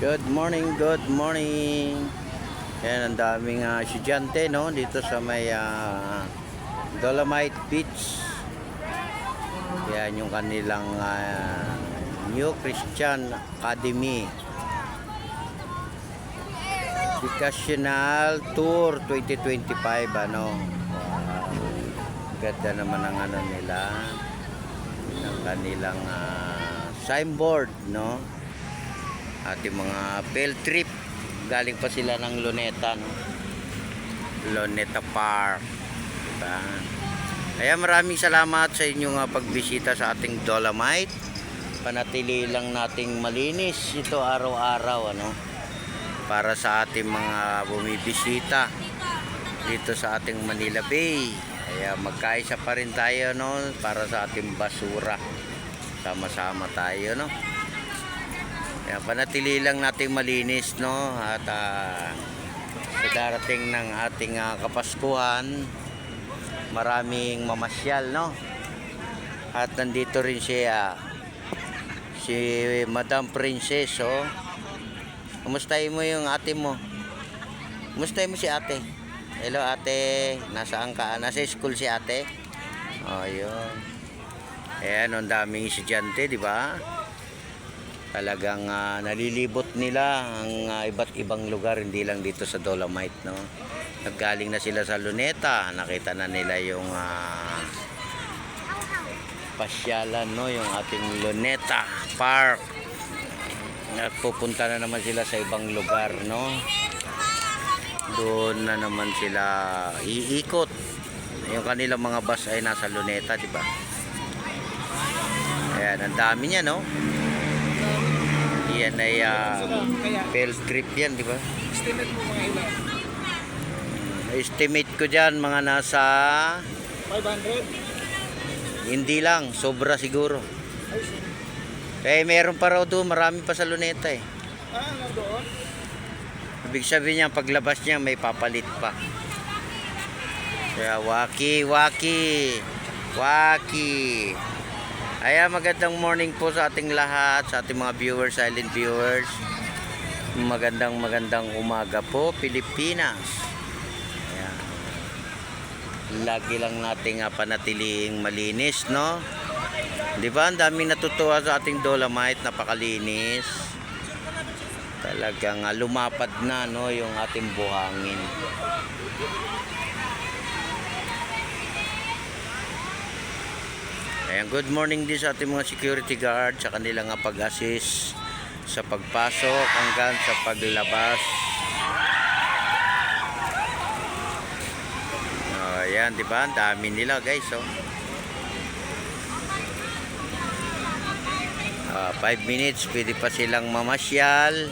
Good morning, good morning. Yan, ang daming estudyante no dito sa may Dolomite Beach. Yan yung kanilang New Christian Academy Vocational Tour 2025 ano. Ganda naman ang ano nila, ng kanilang signboard no. Ating mga field trip, galing pa sila ng Luneta no? Luneta Park, diba? Kaya maraming salamat sa inyong pagbisita sa ating Dolomite. Panatili lang nating malinis ito araw-araw ano, para sa ating mga bumibisita dito sa ating Manila Bay. Kaya magkaisa pa rin tayo no, para sa ating basura, sama-sama tayo no. Kaya panatili lang nating malinis no, at sa darating ng ating Kapaskuhan, maraming mamasyal no. At nandito rin siya, si Madam Princess oh. Kumustahin mo yung ate mo? Kumustahin mo si ate? Hello ate, nasaan ka? Nasa school si ate? Oh, yun. Ayan, ang daming estudyante, di ba? Talagang nalilibot nila ang iba't ibang lugar, hindi lang dito sa Dolomite no. Naggaling na sila sa Luneta, nakita na nila yung pasyalan no, yung ating Luneta Park. At pupunta na naman sila sa ibang lugar no. Doon na naman sila iikot. Yung kanilang mga bus ay nasa Luneta, di ba? Ayan, ang dami niya no. Yan ay field trip yan, di ba? Estimate mo mga ilan? Estimate ko dyan mga nasa 500? hindi lang, sobra siguro. Eh meron pa raw doon, marami pa sa Luneta eh. Nandoon? Ibig sabihin niya, paglabas niya may papalit pa. Kaya waki. Ayan, magandang morning po sa ating lahat, sa ating mga viewers, silent viewers. Magandang umaga po, Pilipinas. Ayan. Lagi lang nating panatiling malinis, no? Di ba? Ang daming natutuwa sa ating Dolomite, napakalinis. Talagang lumapad na, no, yung ating buhangin. Ayan, good morning din sa ating mga security guard sa kanilang pag-assist sa pagpasok hanggang sa paglabas. Ayan, di ba? Ang dami nila, guys, oh. 5 minutes, pwede pa silang mamasyal,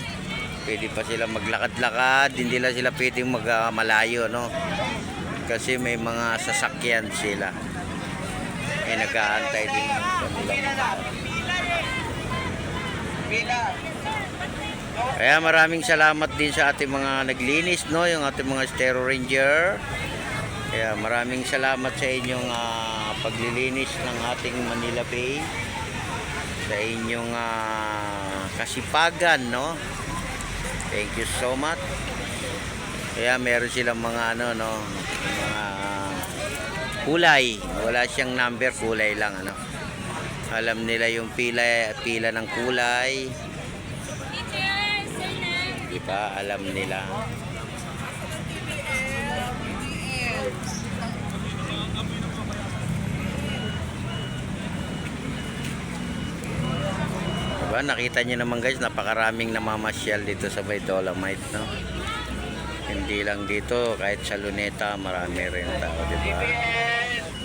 pwede pa silang maglakad-lakad, hindi lang sila pwedeng malayo, no? Kasi may mga sasakyan sila. Nag-aantay din ng kanilang kaya maraming salamat din sa ating mga naglinis no, yung ating mga Stero Ranger. Kaya maraming salamat sa inyong paglilinis ng ating Manila Bay, sa inyong kasipagan no. Thank you so much. Kaya meron silang mga ano no, mga kulay, wala siyang number, kulay lang ano. Alam nila yung pila ng kulay, diba? Alam nila. Diba? Nakita nyo naman guys, napakaraming namamasyal dito sa may Dolomite no. Hindi lang dito, kahit sa Luneta marami rin tao, diba?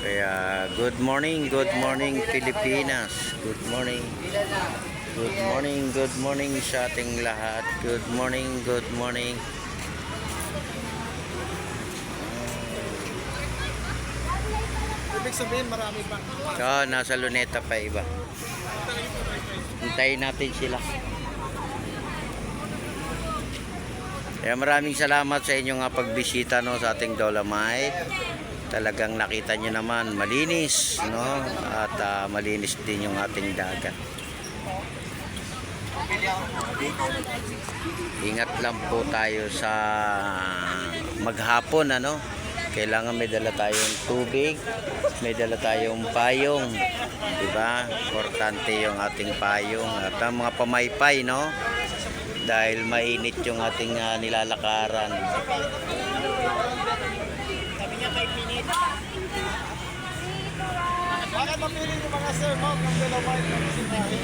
Kaya good morning Pilipinas. Good morning sa ating lahat. Good morning. Ibig sabihin marami pa. Nasa Luneta pa iba. Hintayin natin sila. Kaya maraming salamat sa inyong pagbisita no, sa ating Dolomite. Talagang nakita nyo naman, malinis no, at malinis din yung ating dagat. Ingat lang po tayo sa maghapon, ano. Kailangan may dala tayong tubig, may dala tayong payong, di ba? Importante yung ating payong at ang mga pamaypay, no? Dahil mainit yung ating nilalakaran. Bakit mapili yung mga sir mo ng Dolomite ng Sinahi?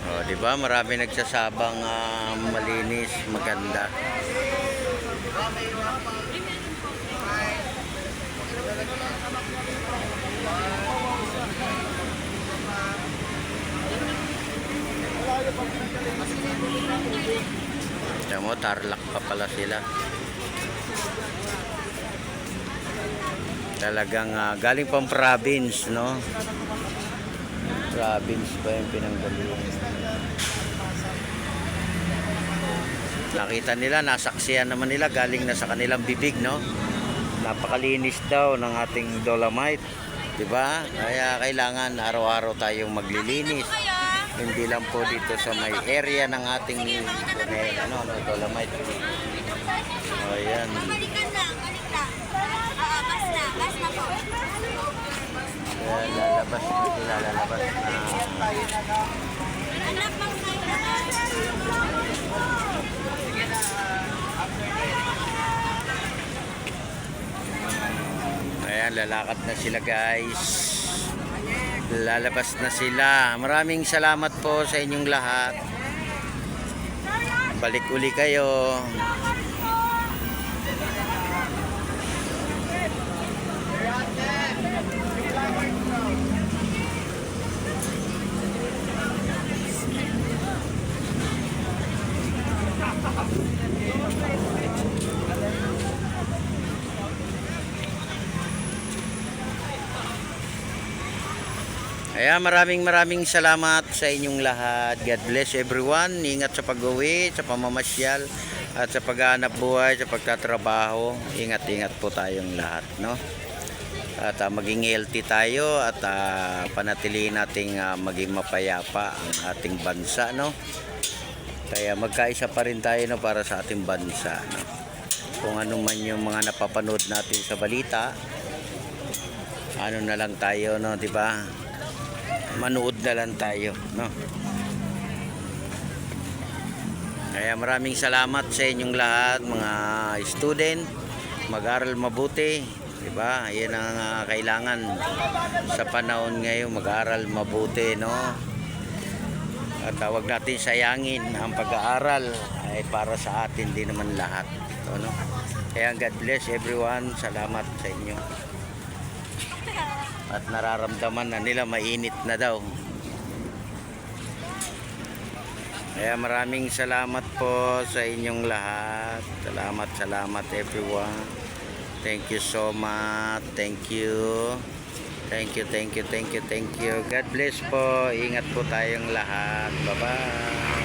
Oh, di ba? Marami nagsasabang malinis, maganda. Tiyan mo, Tarlac pa pala sila. Talagang galing pang province, no? Province pa yung pinanggalingan. Nakita nila, nasaksiyan naman nila, galing na sa kanilang bibig, no? Napakalinis daw ng ating Dolomite, di ba? Kaya kailangan araw-araw tayong maglilinis. Hindi lang po dito sa may area ng ating Dolomite. O yan. Balikan na, balik na. Bas na po. Kaya lalabas na sila, lalabas na. Anak, bang Ayan, lalakad na sila guys. Lalabas na sila. Maraming salamat po sa inyong lahat. Balik uli kayo. Ayan, maraming salamat sa inyong lahat. God bless everyone. Ingat sa pag-uwi, sa pamamasyal, at sa paghahanap buhay, sa pagtatrabaho. Ingat-ingat po tayong lahat, no? At maging healthy tayo at panatilihin nating maging mapayapa ang ating bansa, no? Kaya magkaisa pa rin tayo, no, para sa ating bansa, no? Kung ano man yung mga napapanood natin sa balita, ano na lang tayo, no, di ba? Manood na lang tayo, no? Kaya maraming salamat sa inyong lahat, mga student. Mag-aral mabuti, di ba? Yan ang kailangan sa panahon ngayon, mag-aral mabuti, no? At huwag natin sayangin ang pag-aaral, ay para sa atin din naman lahat, ito, no? Kaya God bless everyone. Salamat sa inyo. At nararamdaman na nila mainit na daw. Kaya maraming salamat po sa inyong lahat. Salamat everyone. Thank you so much. Thank you. Thank you. God bless po. Ingat po tayong lahat. Bye-bye.